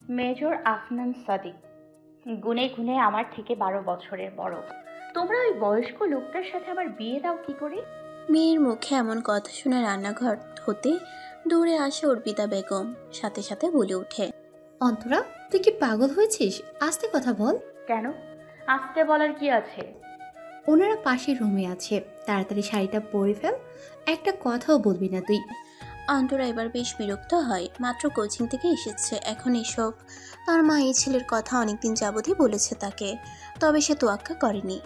Major Afnan Sadiq, গুনে গুনে আমার থেকে 12 বছরের বড়। তোমরা ওই বয়স্ক লোকটার সাথে আমার বিয়ে দাও কি করে? মেয়ের মুখে এমন কথা শুনে রান্নাঘর হতে দৌড়ে আসে অর্পিতা বেগম, সাথে সাথে বলে ওঠে, অন্তরা, তুই কি পাগল হয়েছিস? আস্তে কথা বল। কেন? আসতে বলার কি আছে? ওনারা পাশের রুমে আছে, তাড়াতাড়ি শাড়িটা পরে ফেল। একটা কথাও বলবি না তুই। অন্তরা এবার বেশ বিরক্ত হয়। মাত্র কোচিং থেকে এসেছে, এখন এসব। তার মা এই ছেলের কথা অনেকদিন যাবতই বলেছে তাকে, তবে সে তোয়াক্কা করেনি।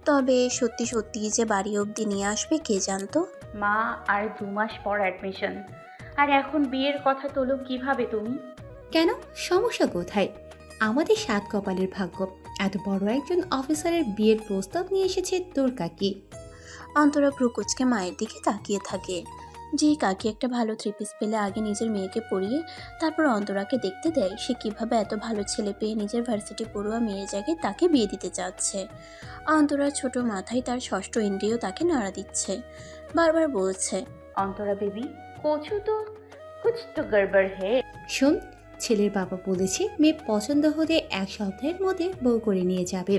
তবে সত্যি সত্যি যে বাড়ি অবধি নিয়ে আসবে কে জানতো। মা, আর 2 মাস পর অ্যাডমিশন, আর এখন বিয়ের কথা তোলো কিভাবে তুমি? কেন? সমস্যা কোথায়? আমাদের সাত কপালের ভাগ্য, এত বড় একজন অফিসারের বিয়ের প্রস্তাব নিয়ে এসেছে তোর কাকি। অন্তরা প্রকোচকে মায়ের দিকে তাকিয়ে থাকে। যে কাকি একটা ভালো থ্রি-পিস পেলে আগে নিজের মেয়েকে পরিয়ে তারপর অন্তরাকে দেখতে দেয়, সে কিভাবে এত ভালো ছেলে পেয়ে নিজের ভার্সিটি পড়ুয়া মেয়ের জায়গায় তাকে বিয়ে দিতে চাচ্ছে। অন্তরার ছোট মাথায় তার ষষ্ঠ ইন্দ্রিয় তাকে নাড়া দিচ্ছে, বারবার বলছে, অন্তরা বেবি, কোচু তো কুছ তো গড়বড় হে। শোন, ছেলের বাবা বলেছে মেয়ে পছন্দ হলে 1 সপ্তাহের মধ্যে বউ করে নিয়ে যাবে।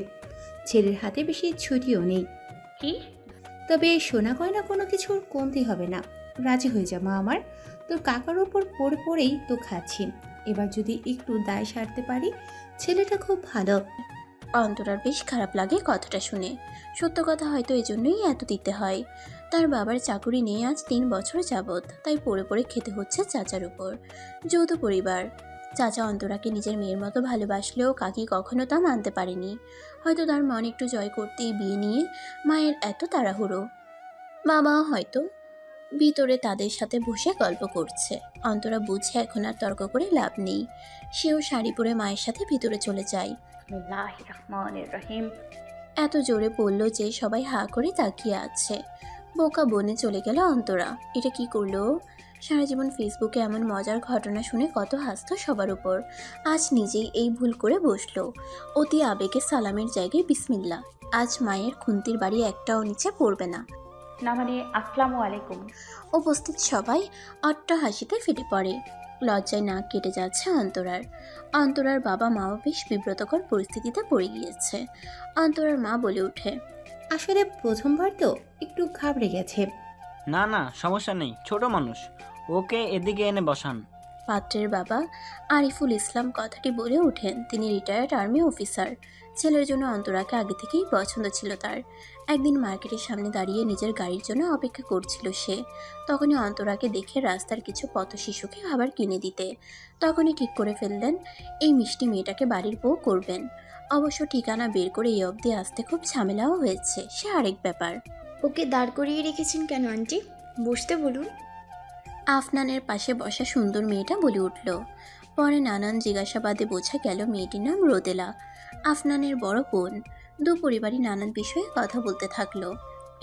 ছেলের হাতে বেশি ছুটিও নেই। কি? তবে সোনা গয়না কোনো কিছুর কমতি হবে না। রাজি হয়ে যা মা আমার, তোর কাকার ওপর পড়ে পড়েই তো খাচ্ছি। এবার যদি একটু দায় সারতে পারি। ছেলেটা খুব ভালো। অন্তরার বেশ খারাপ লাগে কথাটা শুনে। সত্য কথা হয়তো এজন্যই এত দিতে হয়। তার বাবার চাকুরি নিয়ে আজ 3 বছর যাবৎ, তাই পড়ে পড়ে খেতে হচ্ছে চাচার উপর। যৌথ পরিবার। চাচা অন্তরাকে নিজের মেয়ের মতো ভালোবাসলেও কাকি কখনো তা মানতে পারেনি। হয়তো তার মন একটু জয় করতেই বিয়ে নিয়ে মায়ের এত তাড়াহুড়ো। বাবা হয়তো ভিতরে তাদের সাথে বসে গল্প করছে। অন্তরা বুঝে এখন আর তর্ক করে লাভ নেই। সেও শাড়ি পরে মায়ের সাথে ভিতরে চলে যায়। বিসমিল্লাহির রহমানির রহিম। এত জোরে পড়ল যে সবাই হা করে তাকিয়ে আছে। বোকা বনে চলে গেল অন্তরা। এটা কি করলো? সারা জীবন ফেসবুকে এমন মজার ঘটনা শুনে কত হাসতো সবার উপর, আজ নিজেই এই ভুল করে বসলো। অতি আবেগে সালামের জায়গায় বিসমিল্লা। আজ মায়ের খুন্তির বাড়ি একটাও নিচে পড়বে না। না মানে আসসালামু আলাইকুম। উপস্থিত সবাই অট্টহাসিতে ফেটে পড়ে। লজ্জায় নাক কেটে যাচ্ছে অন্তরার। অন্তরার বাবা মাও বেশ বিব্রতকর পরিস্থিতিতে পড়ে গিয়েছে। অন্তরার মা বলে ওঠে, আসলে প্রথমবার তো একটু ঘাবড়ে গেছে। না না, সমস্যা নেই, ছোট মানুষ, ওকে এদিকে এনে বসান। পাত্রের বাবা আরিফুল ইসলাম কথাটি বলে ওঠেন। তিনি রিটায়ার্ড আর্মি অফিসার। ছেলের জন্য অন্তরাকে আগে থেকেই পছন্দ ছিল তার। একদিন মার্কেটের সামনে দাঁড়িয়ে নিজের গাড়ির জন্য অপেক্ষা করছিল সে। তখনই অন্তরাকে দেখে রাস্তার কিছু পথ শিশুকে খাবার কিনে দিতে। তখনই ঠিক করে ফেললেন এই মিষ্টি মেয়েটাকে বাড়ির বউ করবেন। অবশ্য ঠিকানা বের করে এই অবধি আসতে খুব ঝামেলাও হয়েছে, সে আরেক ব্যাপার। ওকে দাঁড় করিয়ে রেখেছেন কেন আন্টি? বসতে বলুন। আফনানের পাশে বসা সুন্দর মেয়েটা বলে উঠল। পরে নানান জিজ্ঞাসাবাদে বোঝা গেল মেয়েটির নাম রোদেলা, আফনানের বড় বোন। দু পরিবারই নানান বিষয়ে কথা বলতে থাকলো।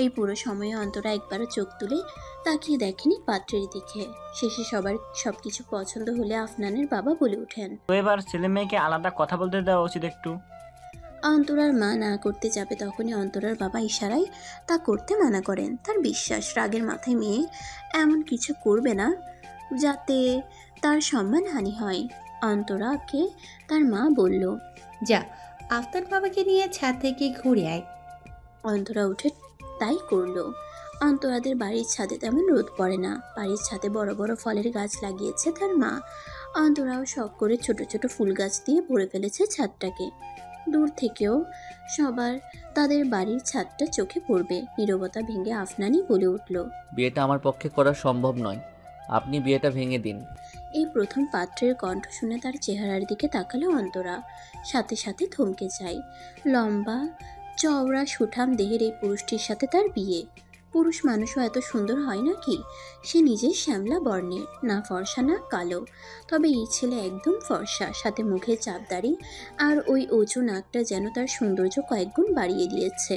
এই পুরো সময়ে অন্তরা একবারও চোখ তুলে তাকিয়ে দেখেনি পাত্রের দিকে। শেষে সবার সবকিছু পছন্দ হলে আফনানের বাবা বলে ওঠেন, তো এবার ছেলে মেয়েকে আলাদা কথা বলতে দেওয়া উচিত একটু। অন্তরার মা না করতে যাবে, তখনই অন্তরার বাবা ইশারায় তা করতে মানা করেন। তার বিশ্বাস রাগের মাথায় মেয়ে এমন কিছু করবে না যাতে তার সম্মানহানি হয়। অন্তরাকে তার মা বলল, যা, আফতার বাবাকে নিয়ে ছাদ থেকে ঘুরে আয়। অন্তরা উঠে তাই করলো। অন্তরাদের বাড়ির ছাদে তেমন রোদ পড়ে না। বাড়ির ছাদে বড় বড় ফলের গাছ লাগিয়েছে তার মা। অন্তরাও শখ করে ছোট ছোট ফুল গাছ দিয়ে ভরে ফেলেছে ছাদটাকে। দূর থেকেও সবার তাদের বাড়ির ছাদটা চোখে পড়বে। নীরবতা ভেঙে আফনানি বলে উঠল, বিয়েটা আমার পক্ষে করা সম্ভব নয়, আপনি বিয়েটা ভেঙে দিন। এই প্রথম পাত্রের কণ্ঠ শুনে তার চেহারার দিকে তাকালো অন্তরা, সাথে সাথে থমকে যায়। লম্বা চওড়া সুঠাম দেহের এই পুরুষটির সাথে তার বিয়ে। পুরুষ মানুষও এত সুন্দর হয় নাকি? সে নিজে শ্যামলা বর্ণের, না ফর্সা না কালো। তবে এই ছেলে একদম ফর্সা, সাথে মুখে চাপদাড়ি, আর ওই উঁচু নাকটা যেন তার সৌন্দর্য কয়েকগুণ বাড়িয়ে দিয়েছে।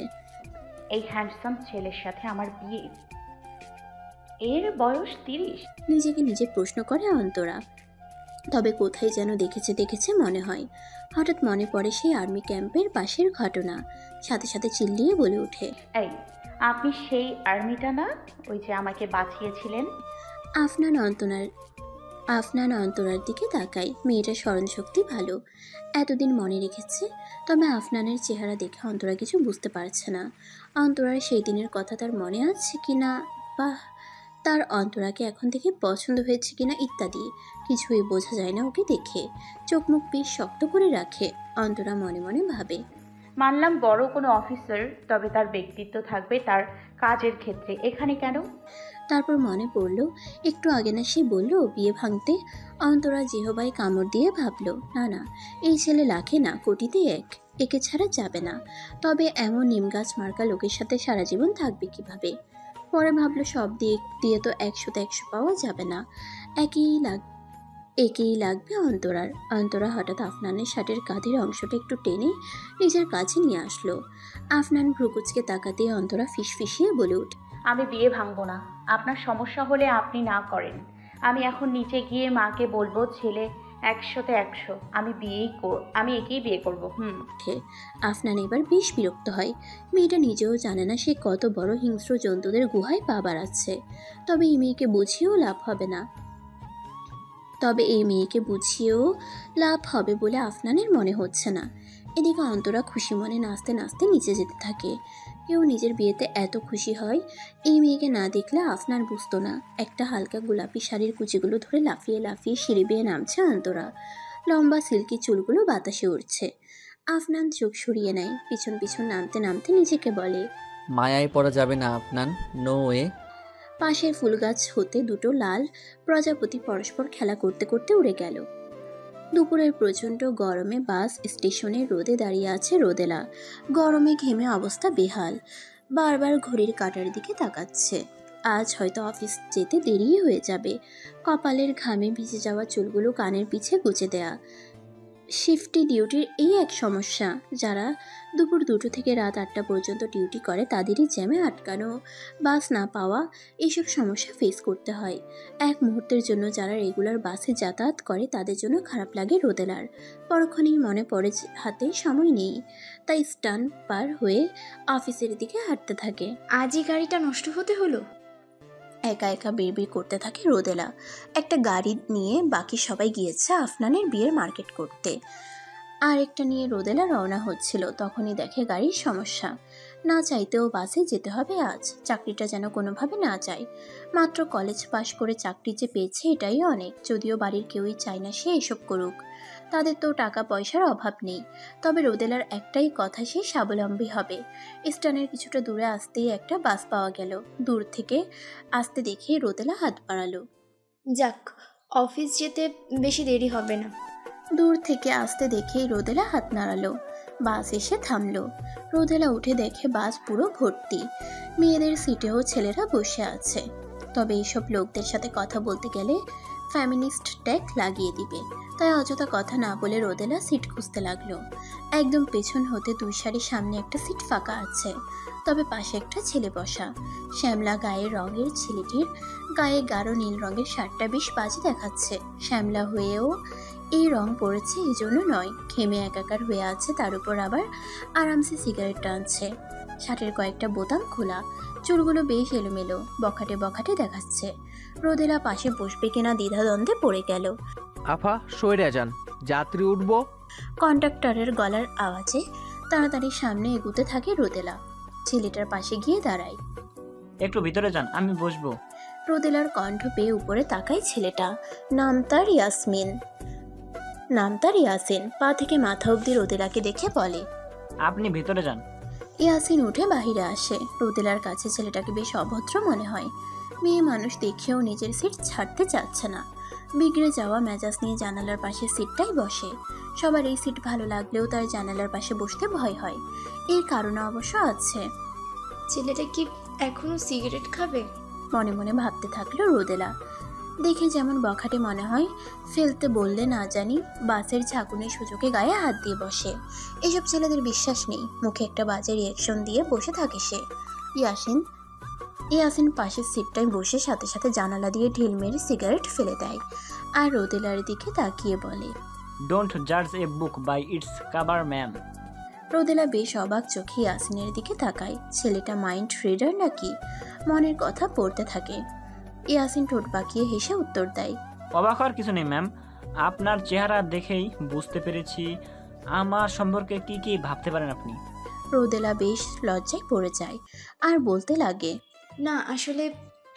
এই হ্যান্ডসাম ছেলের সাথে আমার বিয়ে? এর বয়স 30। নিজেকে নিজে প্রশ্ন করে অন্তরা। তবে কোথায় যেন দেখেছে মনে হয়। হঠাৎ মনে পড়ে সেই আর্মি ক্যাম্পের পাশের ঘটনা। সাথে সাথে চিল্লিয়ে বলে ওঠে, এই, আপনি সেই আর্মিটা না, ওই যে আমাকে বাঁচিয়েছিলেন? আফনান অন্তরার আফনান অন্তরার দিকে তাকায়। মেয়েটার স্মরণশক্তি ভালো, এতদিন মনে রেখেছে। তবে আফনানের চেহারা দেখে অন্তরা কিছু বুঝতে পারছে না। অন্তরার সেই দিনের কথা তার মনে আছে কিনা, বা তার অন্তরাকে এখন থেকে পছন্দ হয়েছে কিনা ইত্যাদি কিছুই বোঝা যায় না ওকে দেখে। চোখ মুখ বেশ শক্ত করে রাখে। অন্তরা মনে মনে ভাবে, মানলাম বড় কোনো অফিসার, তবে তার ব্যক্তিত্ব থাকবে তার কাজের ক্ষেত্রে, এখানে কেন? তারপর মনে পড়ল একটু আগে না সে বলল বিয়ে ভাঙতে। অন্তরা জিহবায় কামড় দিয়ে ভাবলো, না না, এই ছেলে লাখে না কোটিতে এক, একে ছাড়া যাবে না। তবে এমন নিমগাছ মার্কা লোকের সাথে সারা জীবন থাকবে কিভাবে? পরে ভাবলো সব দিক দিয়ে তো 100তে 100 পাওয়া যাবে না, একেই লাগবে অন্তরার। অন্তরা হঠাৎ আফনানের শার্টের কাঁধের অংশটা একটু টেনে নিজের কাছে নিয়ে আসলো। আফনান ভ্রুকুচকে তাকাতে অন্তরা ফিসফিসিয়ে বলে উঠে, আমি বিয়ে ভাঙবো না। আপনার সমস্যা হলে আপনি না করেন। আমি এখন নিচে গিয়ে মাকে বলবো ছেলে 100তে 100, আমি একেই বিয়ে করব। আফনান এবার বেশ বিরক্ত হয়। মেয়েটা নিজেও জানে না সে কত বড় হিংস্র জন্তুদের গুহায় পা বাড়াচ্ছে। তবে এই মেয়েকে বুঝিয়েও লাভ হবে বলে আফনানের মনে হচ্ছে না। এদিকে অন্তরা খুশি মনে নাচতে নাচতে নিচে যেতে থাকে। কেউ নিজের বিয়েতে এত খুশি হয় এই মেয়েকে না দেখলে আফনান বুঝতো না। একটা হালকা গোলাপি শাড়ির কুচিগুলো ধরে লাফিয়ে লাফিয়ে সিঁড়ি বেয়ে নামছে অন্তরা। লম্বা সিল্কি চুলগুলো বাতাসে উড়ছে। আফনান চোখ সরিয়ে নেয়। পিছন পিছন নামতে নামতে নিজেকে বলে, মায়ায় পড়া যাবে না আপনার, নো ওয়ে। পাশের ফুল গাছ হতে দুটো লাল প্রজাপতি পরস্পর খেলা করতে করতে উড়ে গেল। দুপুরের প্রচণ্ড গরমে বাস স্টেশনে রোদে দাঁড়িয়ে আছে রোদেলা। গরমে ঘেমে অবস্থা বেহাল, বারবার ঘড়ির কাঁটার দিকে তাকাচ্ছে। আজ হয়তো অফিস যেতে দেরি হয়ে যাবে। কপালের ঘামে ভিজে যাওয়া চুলগুলো কানের পিছে গুজে দেয়া। শিফটি ডিউটির এই এক সমস্যা। যারা দুপুর 2টো থেকে রাত 8টা পর্যন্ত ডিউটি করে তাদেরই জ্যামে আটকানো, বাস না পাওয়া, এইসব সমস্যা ফেস করতে হয়। এক মুহূর্তের জন্য যারা রেগুলার বাসে যাতায়াত করে তাদের জন্য খারাপ লাগে রোদেলার। পরক্ষণেই মনে পড়ে হাতে সময় নেই, তাই স্টান পার হয়ে অফিসের দিকে হাঁটতে থাকে। আজই গাড়িটা নষ্ট হতে হলো। একা একা বিড়বিড় করতে থাকে রোদেলা। একটা গাড়ি নিয়ে বাকি সবাই গিয়েছে আফনানের বিয়ের মার্কেট করতে। আর একটা নিয়ে রোদেলা রওনা হচ্ছিল, তখনই দেখে গাড়ির সমস্যা। না চাইতেও বাসে যেতে হবে আজ। চাকরিটা যেন কোনোভাবে না যায়। মাত্র কলেজ পাশ করে চাকরি যে পেয়েছে এটাই অনেক। যদিও বাড়ির কেউই চায় না সে এসব করুক, তাদের তো টাকা পয়সার অভাব নেই। তবে রোদেলার একটাই কথা, সে স্বাবলম্বী হবে। স্ট্যান্ডের কিছুটা দূরে আসতেই একটা বাস পাওয়া গেল। দূর থেকে আসতে দেখে রোদেলা হাত বাড়ালো। যাক, অফিস যেতে বেশি দেরি হবে না। দূর থেকে আসতে দেখেই রোদেলা হাত নাড়ালো। বাস এসে থামলো। রোদেলা উঠে দেখে বাস পুরো ভর্তি। মেয়েদের সিটেও ছেলেরা বসে আছে। তবে এইসব লোকদের সাথে কথা বলতে গেলে ফ্যামিনিস্ট ট্যাগ লাগিয়ে দিবে। তাই অযথা কথা না বলে রোদেলা সিট খুঁজতে লাগলো। একদম পেছন হতে 2 সারি সামনে একটা সিট ফাঁকা আছে, তবে পাশে একটা ছেলে বসা। শ্যামলা গায়ের রঙের ছেলেটির গায়ে গাঢ় নীল রঙের শার্টটা বেশ বাজে দেখাচ্ছে। শ্যামলা হয়েও এই রং পড়েছে এই জন্য নয়, ঘেমে একাকার হয়ে আছে, তার উপর আবার আরামসে সিগারেট টানছে। শার্টের কয়েকটা বোতাম খোলা, চুলগুলো বেশ এলোমেলো, বখাটে বখাটে দেখাচ্ছে। রোদেলা পাশে বসবে কিনা দ্বিধাদ্বন্দ্বে পড়ে গেল। আফা সইরা যান, যাত্রী উঠবো। কন্ডাক্টরের গলার আওয়াজে তাড়াতাড়ি সামনে এগুতে থাকে রোদেলা। ছেলেটার পাশে গিয়ে দাঁড়ায়। একটু ভিতরে যান, আমি বসবো। রোদেলার কণ্ঠ পেয়ে উপরে তাকায় ছেলেটা। নাম তার ইয়াসিন। পা থেকে মাথা অবধি রোদেলাকে দেখে বলে, আপনি ভিতরে যান। ইয়াসিন উঠে বাহিরে আসে। রোদেলার কাছে ছেলেটাকে বেশ অভদ্র মনে হয়। মেয়ে মানুষ দেখেও নিজের সিট ছাড়তে চাচ্ছে না। বিগড়ে যাওয়া মেজাজ নিয়ে জানালার পাশে সিটটাই বসে। সবার এই সিট ভালো লাগলেও তার জানালার পাশে বসতে ভয় হয়। এর কারণ অবশ্য আছে। ছেলেটা কি এখনো সিগারেট খাবে? মনে মনে ভাবতে থাকলো রোদেলা। দেখে যেমন বখাটে মনে হয়, ফেলতে বললে না জানি বাসের ঝাঁকুনির সুযোগে গায়ে হাত দিয়ে বসে। এসব ছেলেদের বিশ্বাস নেই, মুখে একটা বাজে রিয়াকশন দিয়ে বসে থাকে সে। ইয়াসিন পাশের সিটটায় বসে সাথে সাথে জানালা দিয়ে ঢিল মেরে সিগারেট ফেলে দেয় আর রোদেলার দিকে তাকিয়ে বলে, ডোন্ট জাজ a book by its cover ma'am. Rodela বেশ অবাক চোখে ইয়াসিনের দিকে তাকায়। ছেলেটা মাইন্ড রিডার নাকি? মনের কথা পড়তে থাকে। ইয়াসিন ঠোঁট বাঁকিয়ে হেসে উত্তর দেয়, অবাক হওয়ার কিছু নেই ম্যাম, আপনার চেহারা দেখেই বুঝতে পেরেছি আমার সম্পর্কে কি কি ভাবতে পারেন আপনি। রোদেলা বেশ লজ্জায় পড়ে যায় আর বলতে লাগে, না আসলে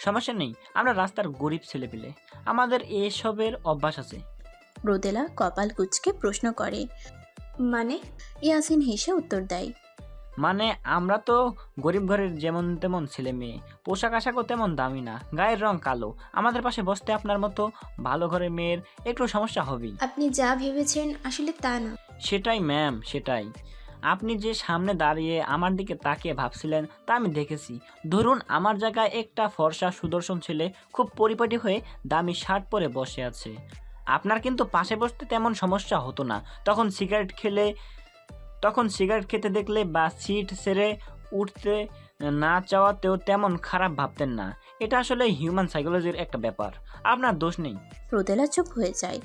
সমস্যা নেই, আমরা রাস্তার গরিব ছেলেপিলে, আমাদের এসবের অভ্যাস আছে। রোদেলা কপাল কুঁচকে প্রশ্ন করে। মানে ইয়াসিন হেসে উত্তর দেয়, মানে আমরা তো গরিব ঘরের যেমন তেমন ছেলে মেয়ে, পোশাক আশাকও তেমন দামি না, গায়ের রং কালো, আমাদের পাশে বসতে আপনার মতো ভালো ঘরের মেয়ের একটু সমস্যা হবেই। আপনি যা ভেবেছেন আসলে তা না। সেটাই ম্যাম, সেটাই। আপনি যে সামনে দাঁড়িয়ে আমার দিকে তাকিয়ে ভাবছিলেন তা আমি দেখেছি। ধরুন আমার জায়গায় একটা ফর্সা সুদর্শন ছেলে খুব পরিপাটি হয়ে দামি শার্ট পরে বসে আছে, আপনার কিন্তু পাশে বসতে তেমন সমস্যা হতো না। তখন সিগারেট খেতে দেখলে বা সিট ছেড়ে উঠতে না চাওয়াতেও তেমন খারাপ ভাবতেন না। এটা আসলে হিউম্যান সাইকোলজির একটা ব্যাপার, আপনার দোষ নেই। রোদেলা চুপ হয়ে যায়।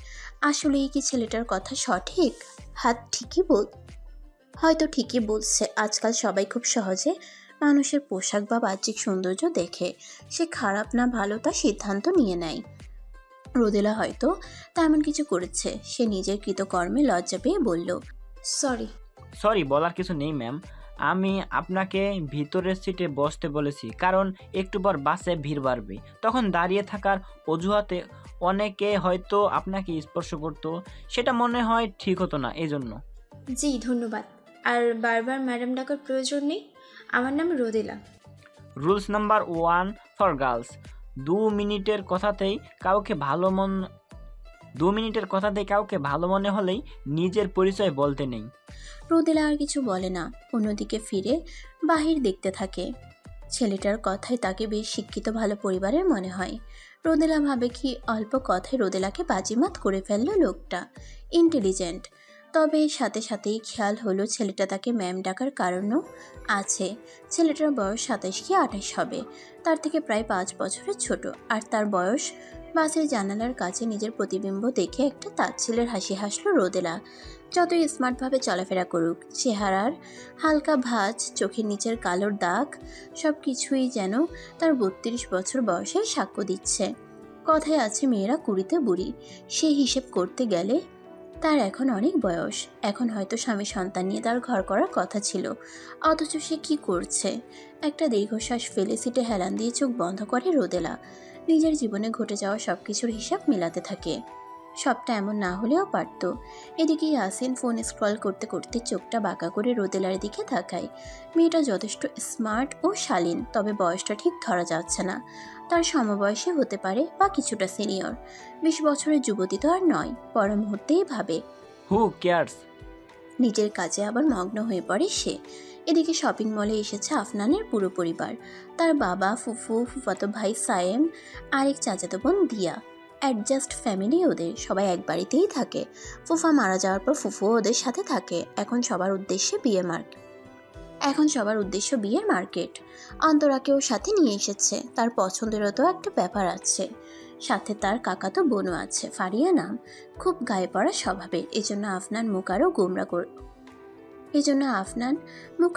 আসলেই কি ছেলেটার কথা সঠিক? হয়তো ঠিকই বলছে। আজকাল সবাই খুব সহজে মানুষের পোশাক বা বাহ্যিক সৌন্দর্য দেখে সে খারাপ না ভালো তা সিদ্ধান্ত নিয়ে নেয়। রোদেলা হয়তো তেমন কিছু করেছে। সে নিজের কৃতকর্মে লজ্জা পেয়ে বলল, সরি। বলার কিছু নেই ম্যাম, আমি আপনাকে ভিতরের সিটে বসতে বলেছি কারণ একটু পর বাসে ভিড় বাড়বে, তখন দাঁড়িয়ে থাকার অজুহাতে অনেকে হয়তো আপনাকে স্পর্শ করতো, সেটা মনে হয় ঠিক হতো না, এই জন্য। জি ধন্যবাদ। আর বারবার ম্যাডাম ডাকার প্রয়োজন নেই, আমার নাম রোদেলা। রুলস নাম্বার 1 ফর গার্লস, 2 মিনিটের কথাতেই কাউকে ভালো মনে হলেই নিজের পরিচয় বলতে নেই। রোদেলা আর কিছু বলে না, অন্যদিকে ফিরে বাহির দেখতে থাকে। ছেলেটার কথায় তাকে বেশ শিক্ষিত ভালো পরিবারের মনে হয়। রোদেলা ভাবে কি অল্প কথায় রোদেলাকে বাজিমাত করে ফেললো লোকটা। ইন্টেলিজেন্ট। তবে সাথে সাথেই খেয়াল হলো ছেলেটা তাকে ম্যাম ডাকার কারণও আছে। ছেলেটার বয়স 27 কি 28 হবে, তার থেকে প্রায় 5 বছরের ছোট। আর তার বয়স। বাসের জানালার কাছে নিজের প্রতিবিম্ব দেখে একটা তাচ্ছিলের হাসি হাসলো রোদেলা। যতই স্মার্টভাবে চলাফেরা করুক, চেহারার হালকা ভাঁজ, চোখের নিচের কালোর দাগ, সব কিছুই যেন তার 32 বছর বয়সের সাক্ষ্য দিচ্ছে। কথায় আছে মেয়েরা 20তে বুড়ি, সেই হিসেব করতে গেলে তার এখন অনেক বয়স। এখন হয়তো স্বামী সন্তান নিয়ে তার ঘর করার কথা ছিল, অথচ সে কি করছে? একটা দীর্ঘশ্বাস ফেলে সিটে হেলান দিয়ে চোখ বন্ধ করে রোদেলা। নিজের জীবনে ঘটে যাওয়া সব কিছুর হিসাব মেলাতে থাকে। সবটা এমন না হলেও পারত। এদিকে ইয়াসিন ফোন স্ক্রল করতে করতে চোখটা বাঁকা করে রোদেলার দিকে তাকায়। মেয়েটা যথেষ্ট স্মার্ট ও শালীন, তবে বয়সটা ঠিক ধরা যাচ্ছে না। তার সমবয়সী হতে পারে বা কিছুটা সিনিয়র। 20 বছরের যুবতী তো আর নয়। পর মুহূর্তেই ভাবে, হু কেয়ার্স। নিজের কাজে আবার মগ্ন হয়ে পড়ে সে। এদিকে শপিং মলে এসেছে আফনানের পুরো পরিবার। তার বাবা, ফুফু, ফুফাতো ভাই সায়েম, আরেক চাচাতো বোন দিয়া। অ্যাডজাস্ট ফ্যামিলি ওদের, সবাই এক বাড়িতেই থাকে। ফুফা মারা যাওয়ার পর ফুফুও ওদের সাথে থাকে। এখন সবার উদ্দেশ্য বিয়ের মার্কেট। অন্তরাকেও সাথে নিয়ে এসেছে। তার পছন্দেরও তো একটা ব্যাপার আছে। সাথে তার কাকাতো বোনও আছে, ফারিয়া নাম। খুব গায়ে পড়া স্বভাবের, এজন্য আফনান মুখ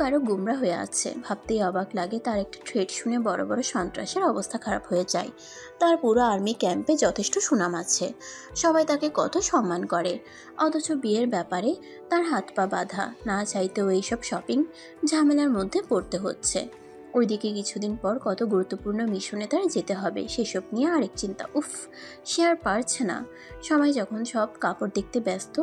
আরও গুমরা হয়ে আছে। ভাবতেই অবাক লাগে, তার একটা থ্রেড শুনে বড় বড় সন্ত্রাসের অবস্থা খারাপ হয়ে যায়। তার পুরো আর্মি ক্যাম্পে যথেষ্ট সুনাম আছে, সবাই তাকে কত সম্মান করে। অথচ বিয়ের ব্যাপারে তার হাত পা বাঁধা, না চাইতেও এইসব শপিং ঝামেলার মধ্যে পড়তে হচ্ছে। ওইদিকে কিছুদিন পর কত গুরুত্বপূর্ণ মিশনে তার যেতে হবে, সেসব নিয়ে আরেক চিন্তা। সে আর পারছে না। সবাই যখন সব কাপড় দেখতে ব্যস্ত,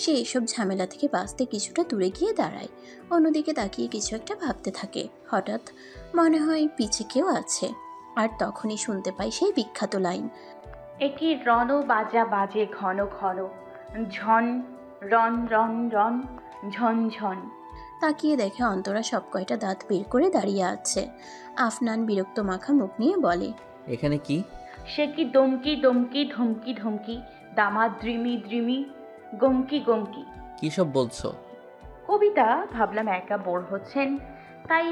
সে এসব ঝামেলা থেকে বাঁচতে কিছুটা দূরে গিয়ে দাঁড়ায়। অন্যদিকে তাকিয়ে কিছু একটা ভাবতে থাকে। হঠাৎ মনে হয় পিছে কেউ আছে, আর তখনই শুনতে পাই সেই বিখ্যাত লাইন, একটি রণ বাজা বাজে ঘন ঘন, ঝন রন রন রন ঝন ঝন। তাকিয়ে দেখে অন্তরা সব কয়টা দাঁত বের করে দাঁড়িয়ে আছে। আফনান বিরক্ত মাখা মুখ নিয়ে বলে, এখানে কি? সে কি দমকি দমকি ধমকি ধমকি, দামা দ্রিমি দ্রিমি, গমকি গমকি। কি সব বলছো? কবিতা। ভাবলাম একা বোর হচ্ছেন, তাই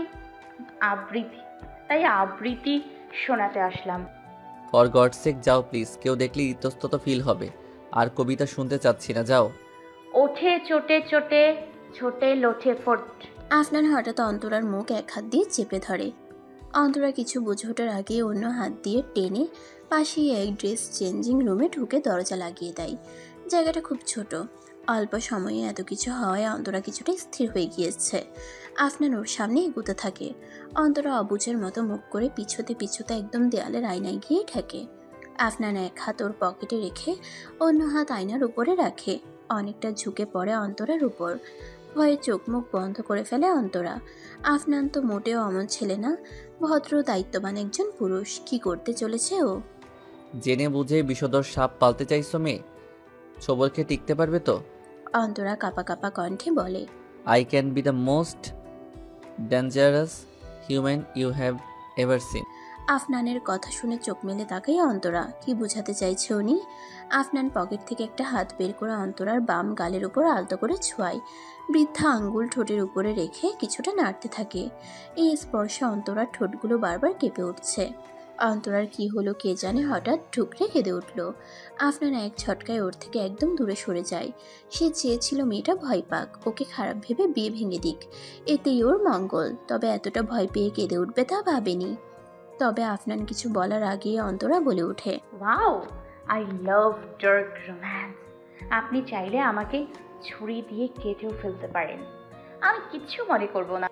আবৃত্তি শোনাতে আসলাম। ফর গড সেক যাও প্লিজ, কেউ দেখলে ইতস্তত ফিল হবে। আর কবিতা শুনতে চাচ্ছি না, যাও। ওঠে চোটে চোটে ছোটে লোঠে ফোট। আফনান হঠাৎ অন্তরার মুখ এক হাত দিয়ে চেপে ধরে। অন্তরা কিছু বুঝে ওঠার আগে অন্য হাত দিয়ে টেনে পাশেই এক ড্রেস চেঞ্জিং রুমে ঢুকে দরজা লাগিয়ে দেয়। জায়গাটা খুব ছোট। অল্প সময়ে এত কিছু হওয়ায় অন্তরা কিছুটা স্থির হয়ে গিয়েছে। আফনান ওর সামনে এগুতে থাকে। অন্তরা অবুঝের মতো মুখ করে পিছুতে পিছুতে একদম দেয়ালের আয়নায় গিয়ে ঠেকে। আফনান এক হাত ওর পকেটে রেখে অন্য হাত আয়নার উপরে রাখে। অনেকটা ঝুঁকে পড়ে অন্তরার উপর। ভয়ে চোখ মুখ বন্ধ করে ফেলে অন্তরা। আফনান তো মোটেও অমন ছেলে না, ভদ্র দায়িত্ববান একজন পুরুষ। কি করতে চলেছে ও? জেনে বুঝে বিষধর সাপ পালতে চাইছো মেয়ে? সবরকে টিকতে পারবে তো? অন্তরা কাপা কাপা কণ্ঠে বলে। I can be the most dangerous human you have ever seen. আফনানের কথা শুনে চোখ মেলে তাকাই অন্তরা। কি বোঝাতে চাইছে উনি? আফনান পকেট থেকে একটা হাত বের করে অন্তরার বাম গালের উপর আলতো করে ছোঁয়ায়। বৃদ্ধা আঙ্গুল ঠোঁটের উপরে রেখে কিছুটা নাড়তে থাকে। এই স্পর্শে অন্তরার ঠোঁটগুলো বারবার কেঁপে উঠছে। অন্তরার কি হলো কে জানে, হঠাৎ ঠুকরে কেঁদে উঠল। আফনান এক ঝটকায় ওর থেকে একদম দূরে সরে যায়। সে চেয়েছিল মেয়েটা ভয় পাক, ওকে খারাপ ভেবে বিয়ে ভেঙে দিক, এতেই ওর মঙ্গল। তবে এতটা ভয় পেয়ে কেঁদে উঠবে তা ভাবেনি। তবে আফনান কিছু বলার আগেই অন্তরা বলে ওঠে, wow, I love dark romance. আপনি চাইলে আমাকে ছুরি দিয়ে কেটেও ফেলতে পারেন, আমি কিচ্ছু মনে করব না।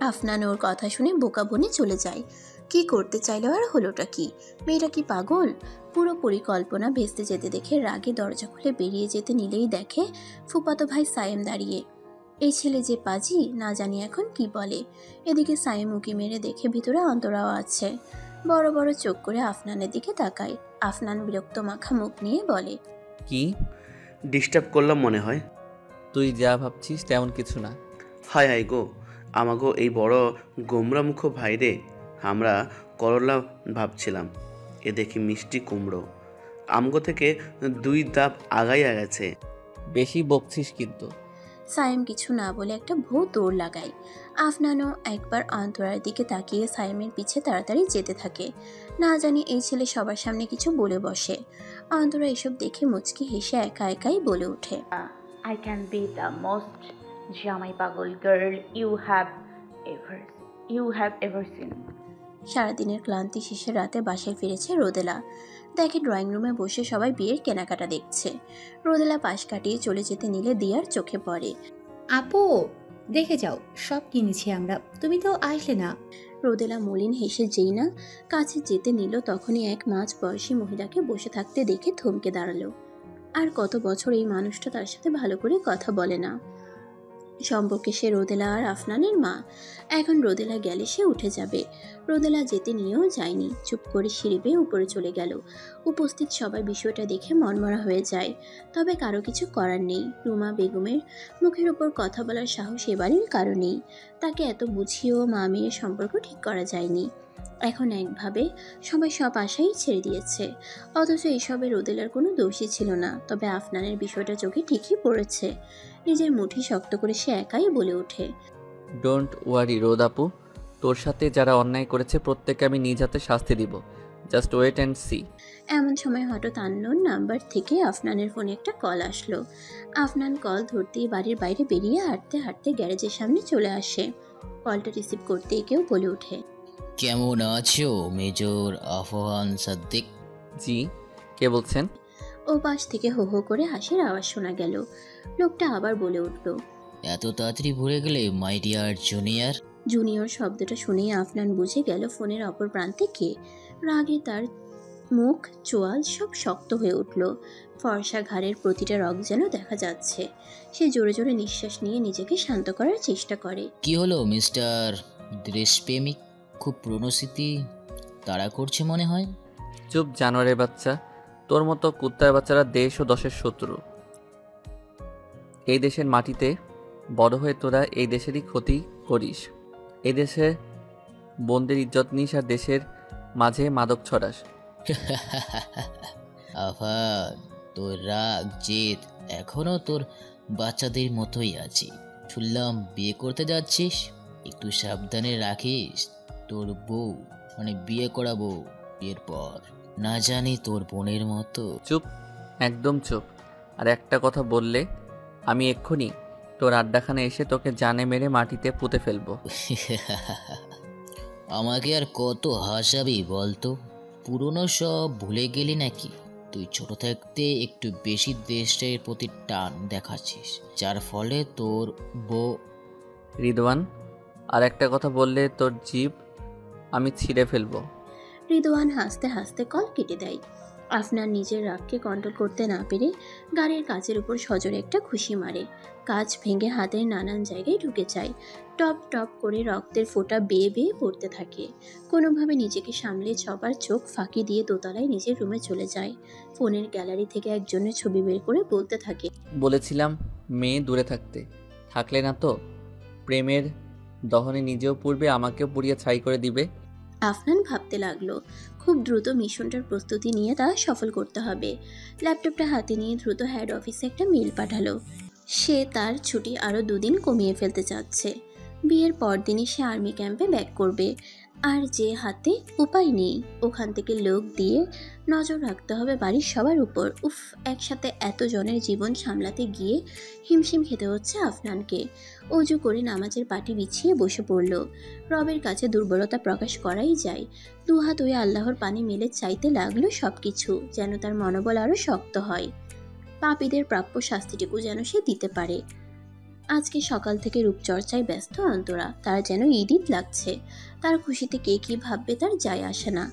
আফনান ওর কথা শুনে বোকা বনে চলে যায়। কি করতে চাইলো আর হলোটা কি? মেয়েটা কি পাগল? পুরো পরিকল্পনা ভেস্তে যেতে দেখে রাগে দরজা খুলে বেরিয়ে যেতে নিলেই দেখে ফুপাতো ভাই সায়েম দাঁড়িয়ে। এই ছেলে যে পাজি, না জানি এখন কি বলে। এদিকে সায়েম উকি মেরে দেখে ভিতরে অন্তরাও আছে। বড় বড় চোখ করে আফনানের দিকে তাকায়। আফনান বিরক্ত মাখা মুখ নিয়ে বলে, কি ডিস্টার্ব করলাম মনে হয়? তুই যা ভাবছিস তেমন কিছু না। হায় হায় গো, আমাগো এই বড় গোমরামুখ ভাইরে আমরা করলা ভাবছিলাম, এ দেখি মিষ্টি কুমড়ো। আমগো থেকে 2 ধাপ আগাইয়া গেছে। বেশি বকছিস কিন্তু। সায়েম কিছু না বলে একটা ভৌ দৌড় লাগায়। আফনানও একবার অন্তরার দিকে তাকিয়ে সায়েমের পিছে তাড়াতাড়ি যেতে থাকে। না জানি এই ছেলে সবার সামনে কিছু বলে বসে। অন্তরা এসব দেখে মুচকি হেসে একা একাই বলে ওঠে, I can be the most জামাই পাগল girl you have ever seen. সারাদিনের ক্লান্তি শেষে রাতে বাসায় ফিরেছে রোদেলা। দেখে ড্রয়িং রুমে বসে সবাই বিয়ের কেনাকাটা দেখছে। রোদেলা পাশ কাটিয়ে চলে যেতে নিলে দিয়ার চোখে পড়ে। আপু দেখে যাও, সব কিনেছি আমরা, তুমি তো আসলে না। রোদেলা মলিন হেসে যেই না কাছে যেতে নিল, তখনই এক মাঝ বয়সী মহিলাকে বসে থাকতে দেখে থমকে দাঁড়ালো। আর কত বছর এই মানুষটা তার সাথে ভালো করে কথা বলে না। সম্পর্কে সে রোদেলা আর আফনানের মা। এখন রোদেলা গেলে সে উঠে যাবে। রোদেলা যেতে নিয়েও যায়নি, চুপ করে সিঁড়ি বেয়ে উপরে চলে গেল। উপস্থিত সবাই বিষয়টা দেখে মনমরা হয়ে যায়। তবে কারো কিছু করার নেই। রুমা বেগমের মুখের উপর কথা বলার সাহস এবারের কারণেই। তাকে এত বুঝিয়েও মা মেয়ের সম্পর্ক ঠিক করা যায়নি। এখন একভাবে সবাই সব আশাই ছেড়ে দিয়েছে। অথচ এইসবে রোদেলার কোনো দোষই ছিল না। তবে আফনানের বিষয়টা চোখে ঠিকই পড়েছে। নিজের মুঠি শক্ত করে সে একাই বলে ওঠে, ডোন্ট ওয়ারি রোদ আপু, তোর সাথে যারা অন্যায় করেছে প্রত্যেককে আমি নিজ হাতে শাস্তি দিব। Just wait and see. এমন সময় হঠাৎ আননোন নাম্বার থেকে আফনানের ফোনে একটা কল আসলো। আফনান কল ধরতেই বাড়ির বাইরে বেরিয়ে হাঁটতে হাঁটতে গ্যারেজের সামনে চলে আসে। কলটা রিসিভ করতেই কেউ বলে ওঠে, কেমন আছো মেজর আফহান সাদ্দিক? জি, কে বলছেন? ও পাশ থেকে হো হো করে হাসির আওয়াজ শোনা গেল। লোকটা আবার বলে উঠল, এত তাড়াতাড়ি ভুলে গেলে মাই ডিয়ার জুনিয়র? জুনিয়র শব্দটা শুনেই আফনান বুঝে গেল ফোনের অপর প্রান্তে কে। রাগে তার মুখ চোয়াল সব শক্ত হয়ে উঠল। ফর্সা ঘাড়ের প্রতিটা রগ যেন দেখা যাচ্ছে। সে জোরে জোরে নিঃশ্বাস নিয়ে নিজেকে শান্ত করার চেষ্টা করে। কি হলো মিস্টার দেশপ্রেমিক? খুব পুরনো স্মৃতি তাড়া করছে মনে হয়। চুপ জানোয়ারের বাচ্চা, তোর মতো কুত্তার বাচ্চারা দেশ ও দশের শত্রু। এই দেশের মাটিতে বড় হয়ে তোরা এই দেশেরই ক্ষতি করিস। এই দেশে বোনদের ইজ্জত নিস আর দেশের মাঝে মাদক ছড়াস। আফা, তোর রাগ জেদ এখনো তোর বাচ্চাদের মতোই আছে। শুনলাম বিয়ে করতে যাচ্ছিস, একটু সাবধানে রাখিস তোর বউ, মানে বিয়ে করাবো বিয়ের পর, না জানি তোর বোনের মতো। চুপ, একদম চুপ। আর একটা কথা বললে আমি এক্ষুনি তোর আড্ডাখানে এসে তোকে জানে মেরে মাটিতে পুঁতে ফেলবো। আমাকে আর কত হাসাবি বলতো? পুরনো সব ভুলে গেলি নাকি? তুই ছোট থাকতে একটু বেশি দেশের প্রতি টান দেখাচ্ছিস, যার ফলে তোর বউ। রিদওয়ান, আর একটা কথা বললে তোর জিভ আমি ছিঁড়ে ফেলবো। রিদওয়ান হাসতে হাসতে কল কেটে দেয়। আফনান নিজের রাগকে কন্ট্রোল করতে না পেরে গাড়ির কাচের উপর সজোরে একটা খুশি মারে। কাচ ভেঙে হাতের নানান জায়গায় ঢুকে যায়। টপ টপ করে রক্তের ফোঁটা বেয়ে বেয়ে পড়তে থাকে। কোনোভাবে নিজেকে সামলে সবার চোখ ফাঁকি দিয়ে দোতলায় নিজের রুমে চলে যায়। ফোনের গ্যালারি থেকে একজনের ছবি বের করে বলতে থাকে, বলেছিলাম মেয়ে দূরে থাকতে, থাকলে না তো প্রেমের দহনে নিজেও পুড়বে, আমাকেও পুড়িয়ে ছাই করে দিবে। আফনান ভাবতে লাগলো, খুব দ্রুত মিশনটার প্রস্তুতি নিয়ে তা সফল করতে হবে। ল্যাপটপটা হাতে নিয়ে দ্রুত হেড অফিসে একটা মেইল পাঠালো। সে তার ছুটি আরও 2 দিন কমিয়ে ফেলতে চাচ্ছে। বিয়ের পরদিনই সে আর্মি ক্যাম্পে ব্যাক করবে। আর যে হাতে উপায় নেই, ওখান থেকে লোক দিয়ে নজর রাখতে হবে বাড়ির সবার উপর। উফ, একসাথে এত জনের জীবন সামলাতে গিয়ে হিমশিম খেতে হচ্ছে আফনানকে। অজু করে নামাজের পাটি বিছিয়ে বসে পড়ল। রবের কাছে দুর্বলতা প্রকাশ করাই যায়। দুহাত হয়ে আল্লাহর পানে মেলে চাইতে লাগলো সব কিছু, যেন তার মনোবল আরও শক্ত হয়। পাপীদের প্রাপ্য শাস্তিটুকু যেন সে দিতে পারে। আজকে সকাল থেকে রূপচর্চায় ব্যস্ত অন্তরা। তার যেন ঈদ লাগছে। তার খুশিতে কে কী ভাববে তার যায় আসে না।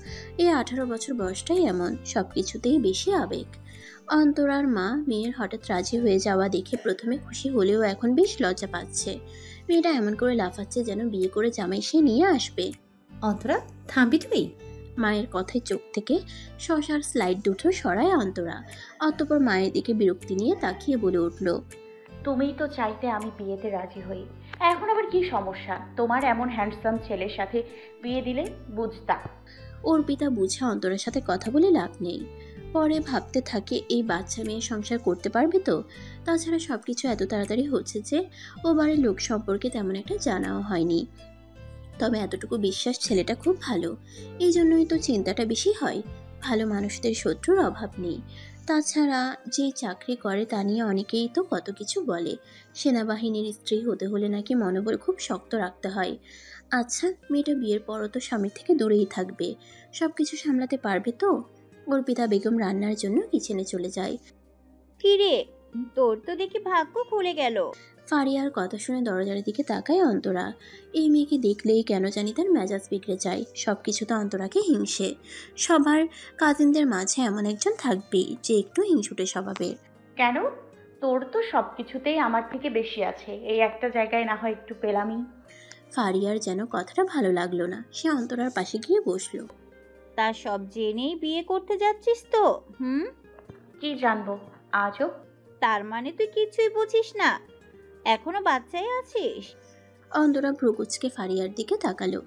এই 18 বছর বয়সটাই এমন, সব কিছুতেই বেশি আবেগ। অন্তরার মা মেয়ের হঠাৎ রাজি হয়ে যাওয়া দেখে প্রথমে খুশি হলেও এখন বেশ লজ্জা পাচ্ছে। মেয়েটা এমন করে লাফাচ্ছে যেন বিয়ে করে জামাই সে নিয়ে আসবে। অন্তরা, থামবি তুই? মায়ের কথায় চোখ থেকে শশার স্লাইড দুটো সরায় অন্তরা। অতঃপর মায়ের দিকে বিরক্তি নিয়ে তাকিয়ে বলে উঠল, তুমিই তো চাইতে আমি বিয়েতে রাজি হই, এখন আবার কি সমস্যা? তোমার এমন হ্যান্ডসাম ছেলের সাথে বিয়ে দিলে বুঝতা। অর্পিতা বুঝে অন্তরের সাথে কথা বলে লাভ নেই। পরে ভাবতে থাকে এই বাচ্চা মেয়ে সংসার করতে পারবে তো। তাছাড়া সবকিছু এত তাড়াতাড়ি হচ্ছে যে ও বাড়ির লোক সম্পর্কে তেমন একটা জানাও হয়নি। তবে এতটুকু বিশ্বাস ছেলেটা খুব ভালো, এই জন্যই তো চিন্তাটা বেশি হয়। ভালো মানুষদের শত্রুর অভাব নেই। তাছাড়া যে চাকরি করে তা নিয়ে অনেকেই তো কত কিছু বলে। সেনাবাহিনীর স্ত্রী হতে হলে নাকি মনোবল খুব শক্ত রাখতে হয়। আচ্ছা, মেয়েটা বিয়ের পরও তো স্বামীর থেকে দূরেই থাকবে, সব কিছু সামলাতে পারবে তো? অর্পিতা বেগম রান্নার জন্য কিচেনে চলে যায়। কিরে, তোর তো দেখি ভাগ্য খুলে গেল। ফারিয়ার কথা শুনে দরজার দিকে তাকায় অন্তরা। এই মেয়েকে দেখলেই কেন জানি তার মেজাজ বিগড়ে যায়। সব কিছুতে অন্তরাকে হিংসে। সবার কাজিনদের মাঝে এমন একজন থাকবেই যে একটু হিংসুটে স্বভাবের। কেন? তোর তো সব কিছুতেই আমার থেকে বেশি আছে, এই একটা জায়গায় না হয় একটু পেলামই। ফারিয়ার যেন কথাটা ভালো লাগলো না। সে অন্তরার পাশে গিয়ে বসলো। তা সব জেনেই বিয়ে করতে যাচ্ছিস তো? কি জানবো আজও? তার মানে তুই কিছুই বুঝিস না, এখনো বাচ্চাই আছিস। অন্তরা ভ্রুকুচকে ফারিয়ার দিকে তাকালো।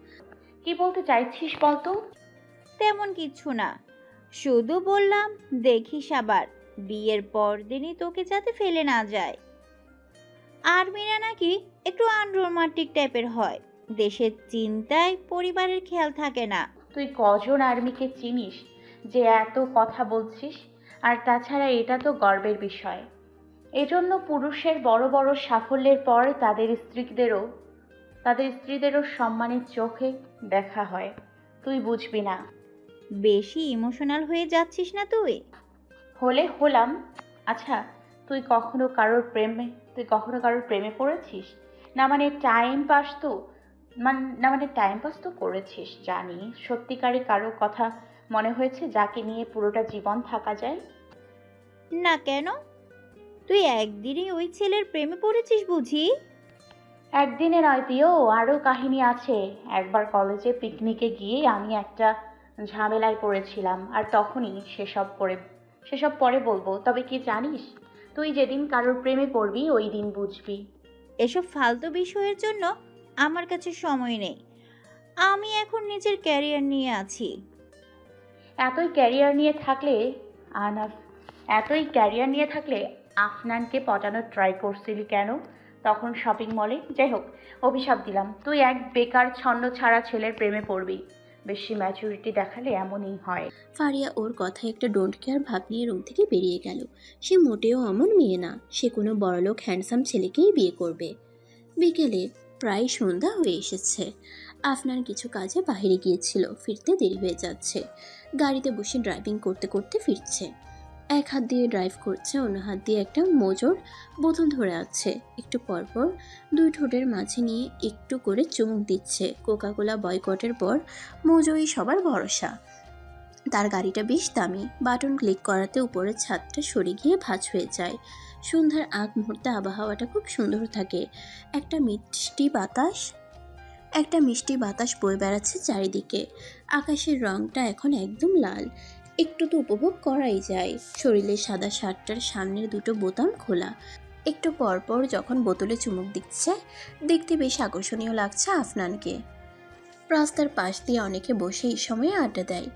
কি বলতে চাইছিস বলতো? তেমন কিছু না, শুধু বললাম দেখিস আবার বিয়ের পর দিনই তোকে যাতে ফেলে না যায়। আর্মিরা নাকি একটু আনরোমান্টিক টাইপের হয়, দেশের চিন্তায় পরিবারের খেয়াল থাকে না। তুই কজন আর্মিকে চিনিস যে এত কথা বলছিস? আর তাছাড়া এটা তো গর্বের বিষয়। এজন্য পুরুষের বড় বড় সাফল্যের পর তাদের স্ত্রীদেরও সম্মানের চোখে দেখা হয়। তুই বুঝবি না। বেশি ইমোশনাল হয়ে যাচ্ছিস না তুই? হলে হলাম। আচ্ছা, তুই কখনো কারোর প্রেমে পড়েছিস? না মানে টাইম পাস তো করেছিস জানি। সত্যিকারে কারো কথা মনে হয়েছে যাকে নিয়ে পুরোটা জীবন থাকা যায়? না, কেন? তুই একদিনই ওই ছেলের প্রেমে পড়েছিস বুঝি? একদিনে নয় প্রিয়, আরও কাহিনী আছে। একবার কলেজে পিকনিকে গিয়ে আমি একটা ঝামেলায় পড়েছিলাম, আর তখনই সেসব পরে বলবো। তবে কি জানিস, তুই যেদিন কারোর প্রেমে পড়বি ওই দিন বুঝবি। এসব ফালতু বিষয়ের জন্য আমার কাছে সময় নেই। আমি এখন নিজের ক্যারিয়ার নিয়ে আছি। এতই ক্যারিয়ার নিয়ে থাকলে আফনানকে পটানোর ট্রাই করছিলি কেন তখন শপিং মলে? যাই হোক, অভিশাপ দিলাম, তুই এক বেকার ছন্ন ছাড়া ছেলের প্রেমে পড়বি। বেশি ম্যাচুরিটি দেখালে এমনই হয়। ফারিয়া ওর কথায় একটা ডোন্ট কেয়ার ভাব নিয়ে রুম থেকে বেরিয়ে গেল। সে মোটেও অমন মেয়ে না। সে কোনো বড়লোক হ্যান্ডসাম ছেলেকেই বিয়ে করবে। বিকেলে প্রায় সন্ধ্যা হয়ে এসেছে। আফনান কিছু কাজে বাইরে গিয়েছিল, ফিরতে দেরি হয়ে যাচ্ছে। গাড়িতে বসে ড্রাইভিং করতে করতে ফিরছে। এক হাত দিয়ে ড্রাইভ করছে, অন্য হাত দিয়ে একটা মোজোর বোতল ধরে আছে। একটু পরপর দুই ঠোঁটের মাঝে নিয়ে একটু করে চুমুক দিচ্ছে। কোকাকোলা বয়কটের পর মোজোই সবার ভরসা। তার গাড়িটা বেশ দামি। বাটন ক্লিক করাতে উপরের ছাদটা সরে গিয়ে ভাঁজ হয়ে যায়। সন্ধ্যার আগ মুহূর্তে আবহাওয়াটা খুব সুন্দর থাকে। একটা মিষ্টি বাতাস বয়ে বেড়াচ্ছে চারিদিকে। আকাশের রংটা এখন একদম লাল। একটু তো উপভোগ করাই যায়। শরীরের সাদা শার্টটার সামনের দুটো বোতাম খোলা। একটু পরপর যখন বোতলে চুমুক দিচ্ছে, দেখতে বেশ আকর্ষণীয় লাগছে আফনানকে। রাস্তার পাশ দিয়ে অনেকে বসে এই সময়ে আড্ডা দেয়,